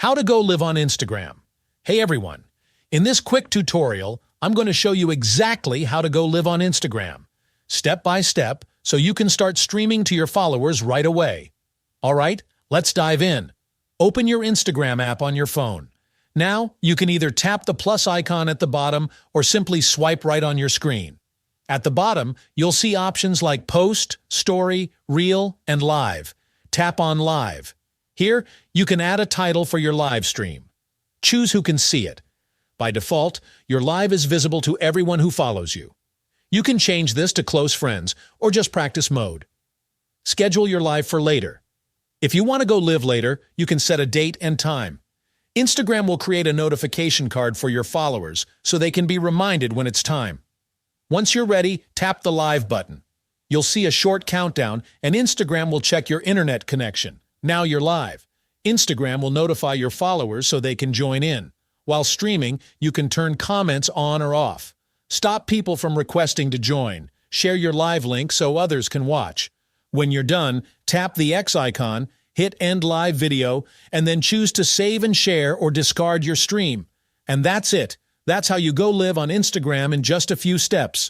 How to go live on Instagram. Hey everyone, in this quick tutorial, I'm going to show you exactly how to go live on Instagram, step by step, so you can start streaming to your followers right away. All right, let's dive in. Open your Instagram app on your phone. Now, you can either tap the plus icon at the bottom or simply swipe right on your screen. At the bottom, you'll see options like Post, Story, Reel, and Live. Tap on Live. Here, you can add a title for your live stream. Choose who can see it. By default, your live is visible to everyone who follows you. You can change this to close friends or just practice mode. Schedule your live for later. If you want to go live later, you can set a date and time. Instagram will create a notification card for your followers so they can be reminded when it's time. Once you're ready, tap the live button. You'll see a short countdown, and Instagram will check your internet connection. Now you're live. Instagram will notify your followers so they can join in. While streaming, you can turn comments on or off. Stop people from requesting to join. Share your live link so others can watch. When you're done, tap the X icon, hit End Live Video, and then choose to save and share or discard your stream. And that's it. That's how you go live on Instagram in just a few steps.